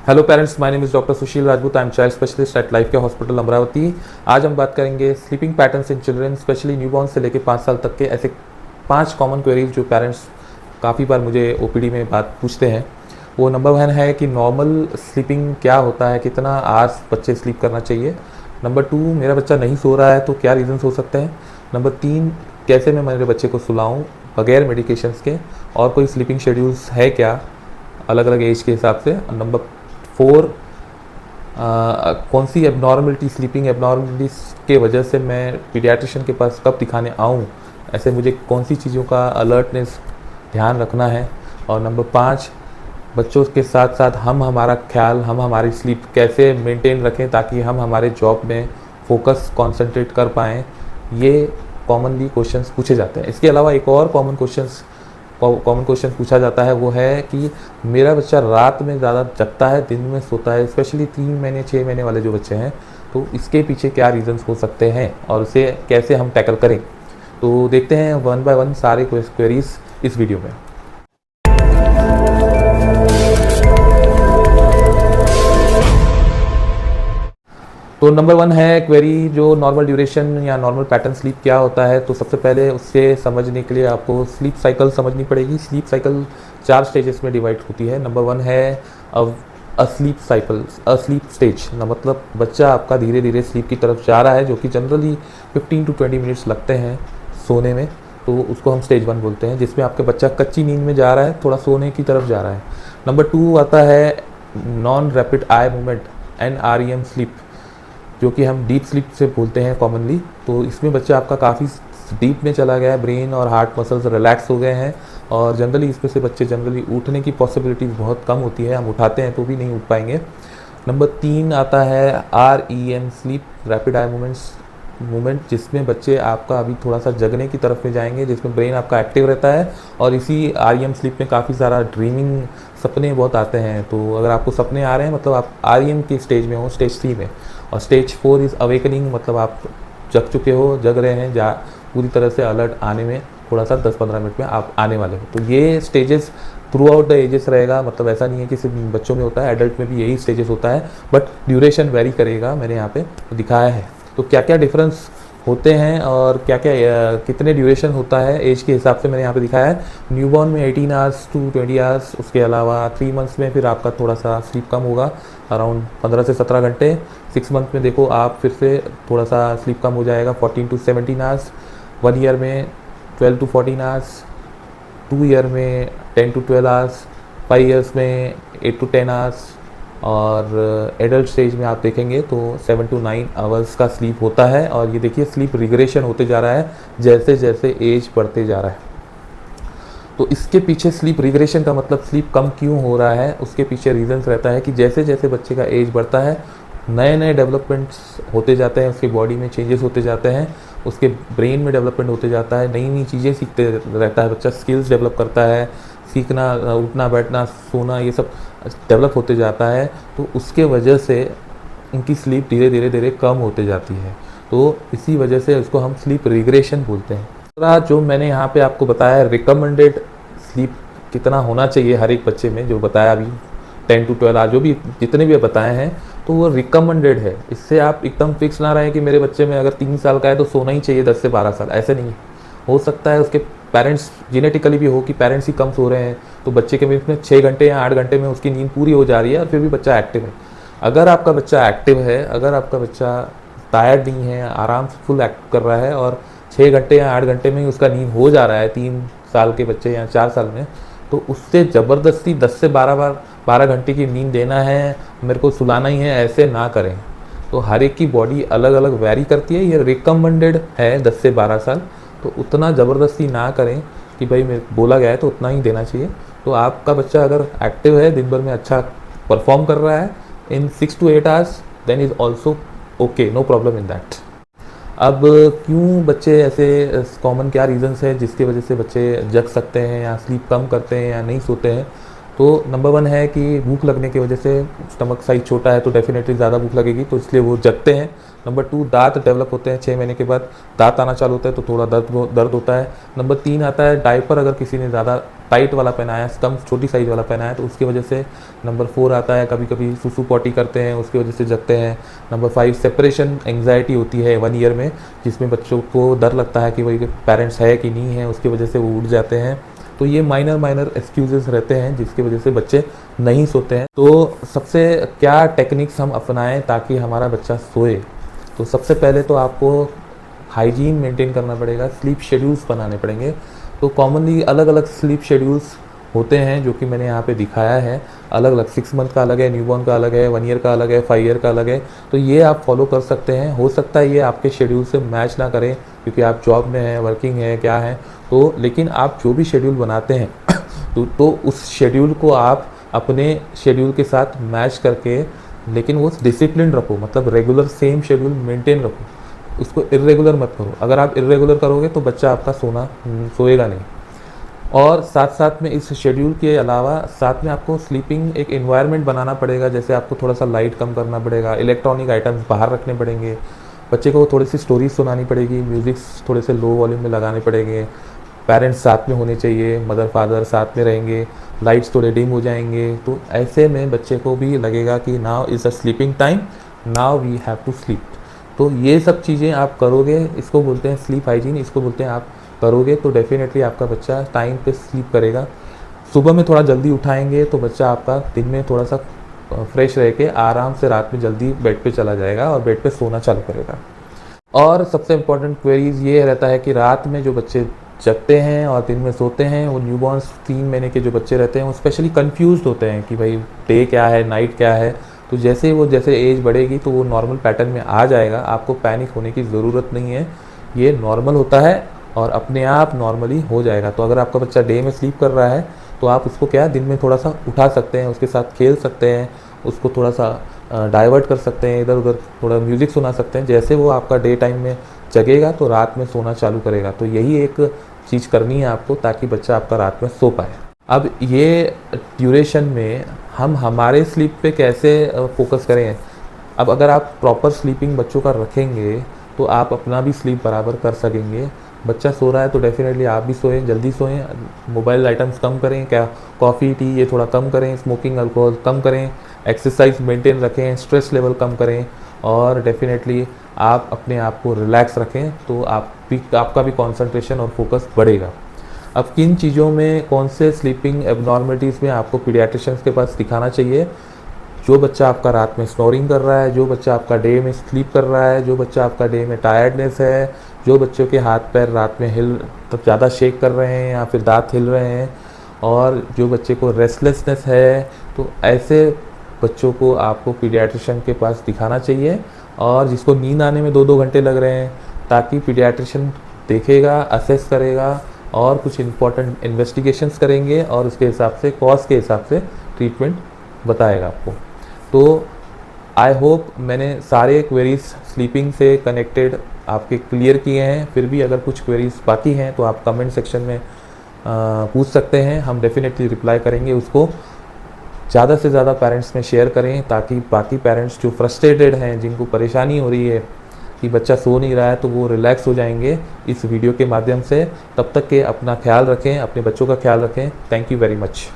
Hello parents, my name is doctor Sushil Rajput. I am child specialist at life care hospital Amravati. आज हम बात करेंगे sleeping patterns in children, specially newborn से लेकर 5 साल तक के ऐसे 5 कॉमन क्वेरीज जो पेरेंट्स काफ़ी बार मुझे ओपीडी में बात पूछते हैं। वो नंबर 1 है कि नॉर्मल स्लीपिंग क्या होता है, कितना आवर्स बच्चे स्लीप करना चाहिए। नंबर 2, मेरा बच्चा नहीं सो रहा है तो क्या रीज़न्स हो सकते हैं। नंबर 3, कैसे मैं मेरे बच्चे को सुलाऊँ बगैर मेडिकेशंस के, और कोई स्लीपिंग शेड्यूल्स है क्या अलग अलग एज के हिसाब से। नंबर 4, कौन सी एबनॉर्मलिटी, स्लीपिंग एबनॉर्मलिटीज़ के वजह से मैं पीडियाट्रिशियन के पास कब दिखाने आऊँ, ऐसे मुझे कौन सी चीज़ों का अलर्टनेस ध्यान रखना है। और नंबर 5, बच्चों के साथ साथ हम हमारा ख्याल, हम हमारी स्लीप कैसे मेंटेन रखें ताकि हम हमारे जॉब में फोकस कंसंट्रेट कर पाएँ। ये कॉमनली क्वेश्चंस पूछे जाते हैं। इसके अलावा एक और कॉमन क्वेश्चन पूछा जाता है, वो है कि मेरा बच्चा रात में ज़्यादा जगता है, दिन में सोता है, स्पेशली 3 महीने 6 महीने वाले जो बच्चे हैं, तो इसके पीछे क्या रीज़न्स हो सकते हैं और उसे कैसे हम टैकल करें। तो देखते हैं 1 बाय 1 सारे क्वेरीज इस वीडियो में। तो नंबर 1 है क्वेरी, जो नॉर्मल ड्यूरेशन या नॉर्मल पैटर्न स्लीप क्या होता है। तो सबसे पहले उससे समझने के लिए आपको स्लीप साइकिल समझनी पड़ेगी। स्लीप साइकिल 4 स्टेजेस में डिवाइड होती है। नंबर 1 है अस्लीप साइकिल, अस्लीप स्टेज, मतलब बच्चा आपका धीरे धीरे स्लीप की तरफ जा रहा है, जो कि जनरली 15 to 20 मिनट्स लगते हैं सोने में, तो उसको हम स्टेज 1 बोलते हैं, जिसमें आपके बच्चा कच्ची नींद में जा रहा है, थोड़ा सोने की तरफ जा रहा है। नंबर 2 आता है non rapid eye movement, NREM sleep, जो कि हम डीप स्लीप से बोलते हैं कॉमनली। तो इसमें बच्चा आपका काफ़ी डीप में चला गया है, ब्रेन और हार्ट मसल्स रिलैक्स हो गए हैं, और जनरली इसमें से बच्चे जनरली उठने की पॉसिबिलिटीज़ बहुत कम होती है, हम उठाते हैं तो भी नहीं उठ पाएंगे। नंबर 3 आता है REM sleep, rapid eye movement, जिसमें बच्चे आपका अभी थोड़ा सा जगने की तरफ में जाएंगे, जिसमें ब्रेन आपका एक्टिव रहता है, और इसी REM स्लीप में काफ़ी सारा ड्रीमिंग, सपने बहुत आते हैं। तो अगर आपको सपने आ रहे हैं मतलब आप REM की स्टेज में हो, स्टेज 3 में। और स्टेज 4 इज़ अवेकनिंग, मतलब आप जग चुके हो, जग रहे हैं, जा पूरी तरह से अलर्ट आने में थोड़ा सा 10-15 मिनट में आप आने वाले हो। तो ये stages throughout the ages रहेगा, मतलब ऐसा नहीं है कि सिर्फ बच्चों में होता है, एडल्ट में भी यही स्टेजेस होता है, बट ड्यूरेशन वेरी करेगा, मैंने यहाँ पे दिखाया है। तो क्या क्या डिफरेंस होते हैं और क्या क्या कितने ड्यूरेशन होता है एज के हिसाब से मैंने यहाँ पे दिखाया है। न्यूबॉर्न में 18 आवर्स to 20 आवर्स, उसके अलावा 3 मंथ्स में फिर आपका थोड़ा सा स्लीप कम होगा, अराउंड 15 से 17 घंटे। 6 मंथ में देखो आप फिर से थोड़ा सा स्लीप कम हो जाएगा, 14 to 17 आवर्स। 1 ईयर में 12 to 14 आवर्स, 2 ईयर में 10 to 12 आवर्स, 5 ईयर्स में 8 to 10 आवर्स, और एडल्ट स्टेज में आप देखेंगे तो 7 to 9 आवर्स का स्लीप होता है। और ये देखिए स्लीप रिग्रेशन होते जा रहा है जैसे जैसे एज बढ़ते जा रहा है। तो इसके पीछे स्लीप रिग्रेशन का मतलब स्लीप कम क्यों हो रहा है, उसके पीछे रीजंस रहता है कि जैसे जैसे बच्चे का एज बढ़ता है नए नए डेवलपमेंट्स होते जाते हैं, उसकी बॉडी में चेंजेस होते जाते हैं, उसके ब्रेन में डेवलपमेंट होते जाता है, नई नई चीज़ें सीखते रहता है बच्चा, स्किल्स डेवलप करता है, सीखना, उठना बैठना सोना ये सब डेवलप होते जाता है। तो उसके वजह से उनकी स्लीप धीरे धीरे धीरे कम होते जाती है, तो इसी वजह से उसको हम स्लीप रिग्रेशन बोलते हैं। दूसरा जो मैंने यहाँ पे आपको बताया है, रिकमेंडेड स्लीप कितना होना चाहिए हर एक बच्चे में, जो बताया अभी 10 to 12 जो भी जितने भी बताए हैं, तो वो रिकमेंडेड है। इससे आप एकदम फिक्स ना रहें कि मेरे बच्चे में अगर 3 साल का है तो सोना ही चाहिए 10 से 12 साल, ऐसे नहीं हो सकता है। उसके पेरेंट्स जेनेटिकली भी हो कि पेरेंट्स ही कम सो रहे हैं, तो बच्चे के बीच में 6 घंटे या 8 घंटे में उसकी नींद पूरी हो जा रही है और फिर भी बच्चा एक्टिव है। अगर आपका बच्चा एक्टिव है, अगर आपका बच्चा टायर्ड नहीं है, आराम से फुल एक्ट कर रहा है और 6 घंटे या 8 घंटे में ही उसका नींद हो जा रहा है 3 साल के बच्चे या 4 साल में, तो उससे ज़बरदस्ती 10 से 12 घंटे की नींद देना है, मेरे को सुलाना ही है, ऐसे ना करें। तो हर एक की बॉडी अलग अलग वैरी करती है, ये रिकमेंडेड है 10 से 12 साल, तो उतना ज़बरदस्ती ना करें कि भाई मैं बोला गया है तो उतना ही देना चाहिए। तो आपका बच्चा अगर एक्टिव है, दिन भर में अच्छा परफॉर्म कर रहा है in 6 to 8 hours, then is also okay, no problem in that. अब क्यों बच्चे ऐसे, कॉमन क्या रीजंस है जिसकी वजह से बच्चे जग सकते हैं या स्लीप कम करते हैं या नहीं सोते हैं। तो नंबर 1 है कि भूख लगने की वजह से, स्टमक साइज छोटा है तो डेफिनेटली ज़्यादा भूख लगेगी, तो इसलिए वो जगते हैं। नंबर 2, दांत डेवलप होते हैं, 6 महीने के बाद दांत आना चालू होता है तो थोड़ा दर्द होता है। नंबर 3 आता है डायपर, अगर किसी ने ज़्यादा टाइट वाला पहनाया है, कम छोटी साइज़ वाला पहनाया है, तो उसकी वजह से नंबर 4 आता है, कभी कभी सुसु पॉटी करते हैं उसकी वजह से जगते हैं। नंबर 5 सेपरेशन एंग्जाइटी होती है 1 ईयर में, जिसमें बच्चों को डर लगता है कि भाई पेरेंट्स है कि नहीं है, उसकी वजह से वो उठ जाते हैं। तो ये माइनर एक्सक्यूजेस रहते हैं जिसकी वजह से बच्चे नहीं सोते हैं। तो सबसे क्या टेक्निक्स हम अपनाएं ताकि हमारा बच्चा सोए? तो सबसे पहले तो आपको हाइजीन मेंटेन करना पड़ेगा, स्लीप शेड्यूल्स बनाने पड़ेंगे। तो कॉमनली अलग अलग स्लीप शेड्यूल्स होते हैं जो कि मैंने यहाँ पे दिखाया है, अलग अलग 6 मंथ का अलग है, न्यूबॉर्न का अलग है, 1 ईयर का अलग है, 5 ईयर का अलग है। तो ये आप फॉलो कर सकते हैं। हो सकता है ये आपके शेड्यूल से मैच ना करें क्योंकि आप जॉब में हैं, वर्किंग है, क्या है, तो लेकिन आप जो भी शेड्यूल बनाते हैं तो उस शेड्यूल को आप अपने शेड्यूल के साथ मैच करके, लेकिन वो डिसिप्लिन रखो, मतलब रेगुलर सेम शेड्यूल मेंटेन रखो, उसको इर्रेगुलर मत करो। अगर आप इर्रेगुलर करोगे तो बच्चा आपका सोएगा नहीं। और साथ साथ में इस शेड्यूल के अलावा साथ में आपको स्लीपिंग एक एनवायरनमेंट बनाना पड़ेगा। जैसे आपको थोड़ा सा लाइट कम करना पड़ेगा, इलेक्ट्रॉनिक आइटम्स बाहर रखने पड़ेंगे, बच्चे को थोड़ी सी स्टोरीज सुनानी पड़ेगी, म्यूज़िक थोड़े से लो वॉल्यूम में लगाने पड़ेंगे, पेरेंट्स साथ में होने चाहिए, मदर फादर साथ में रहेंगे, लाइट्स थोड़े डिम हो जाएंगे। तो ऐसे में बच्चे को भी लगेगा कि now is a sleeping time, now we have to sleep. तो ये सब चीज़ें आप करोगे, इसको बोलते हैं स्लीप हाइजीन, इसको बोलते हैं आप करोगे तो डेफिनेटली आपका बच्चा टाइम पे स्लीप करेगा। सुबह में थोड़ा जल्दी उठाएंगे तो बच्चा आपका दिन में थोड़ा सा फ्रेश रह के आराम से रात में जल्दी बेड पे चला जाएगा और बेड पे सोना चालू करेगा। और सबसे इम्पोर्टेंट क्वेरीज ये रहता है कि रात में जो बच्चे जगते हैं और दिन में सोते हैं, वो न्यूबॉर्न्स 3 महीने के जो बच्चे रहते हैं वो स्पेशली कंफ्यूज्ड होते हैं कि भाई डे क्या है, नाइट क्या है। तो जैसे एज बढ़ेगी तो वो नॉर्मल पैटर्न में आ जाएगा, आपको पैनिक होने की ज़रूरत नहीं है, ये नॉर्मल होता है और अपने आप नॉर्मली हो जाएगा। तो अगर आपका बच्चा डे में स्लीप कर रहा है तो आप उसको क्या दिन में थोड़ा सा उठा सकते हैं, उसके साथ खेल सकते हैं, उसको थोड़ा सा डाइवर्ट कर सकते हैं, इधर उधर थोड़ा म्यूज़िक सुना सकते हैं। जैसे वो आपका डे टाइम में जगेगा तो रात में सोना चालू करेगा। तो यही एक चीज़ करनी है आपको ताकि बच्चा आपका रात में सो पाए। अब ये ड्यूरेशन में हम हमारे स्लीप पे कैसे फोकस करें? अब अगर आप प्रॉपर स्लीपिंग बच्चों का रखेंगे तो आप अपना भी स्लीप बराबर कर सकेंगे। बच्चा सो रहा है तो डेफिनेटली आप भी सोएं, जल्दी सोएं, मोबाइल आइटम्स कम करें, क्या कॉफ़ी टी ये थोड़ा कम करें, स्मोकिंग अल्कोहल कम करें, एक्सरसाइज मेंटेन रखें, स्ट्रेस लेवल कम करें और डेफिनेटली आप अपने आप को रिलैक्स रखें तो आपका भी कंसंट्रेशन और फोकस बढ़ेगा। अब किन चीज़ों में, कौन से स्लीपिंग एबनॉर्मलिटीज़ में आपको पीडियाट्रिशियंस के पास दिखाना चाहिए? जो बच्चा आपका रात में स्नोरिंग कर रहा है, जो बच्चा आपका डे में स्लीप कर रहा है, जो बच्चा आपका डे में टायर्डनेस है, जो बच्चों के हाथ पैर रात में ज़्यादा शेक कर रहे हैं या फिर दांत हिल रहे हैं, और जो बच्चे को रेस्टलेसनेस है, तो ऐसे बच्चों को आपको पीडियाट्रिशियन के पास दिखाना चाहिए। और जिसको नींद आने में 2-2 घंटे लग रहे हैं, ताकि पीडियाट्रिशियन देखेगा, असेस करेगा और कुछ इंपॉर्टेंट इन्वेस्टिगेशंस करेंगे और उसके हिसाब से, कॉज के हिसाब से ट्रीटमेंट बताएगा आपको। तो आई होप मैंने सारे क्वेरीज स्लीपिंग से कनेक्टेड आपके क्लियर किए हैं। फिर भी अगर कुछ क्वेरीज बाकी हैं तो आप कमेंट सेक्शन में पूछ सकते हैं, हम डेफिनेटली रिप्लाई करेंगे उसको। ज़्यादा से ज़्यादा पेरेंट्स में शेयर करें ताकि बाकी पेरेंट्स जो फ्रस्ट्रेटेड हैं, जिनको परेशानी हो रही है कि बच्चा सो नहीं रहा है, तो वो रिलैक्स हो जाएंगे इस वीडियो के माध्यम से। तब तक के अपना ख्याल रखें, अपने बच्चों का ख्याल रखें। Thank you very much.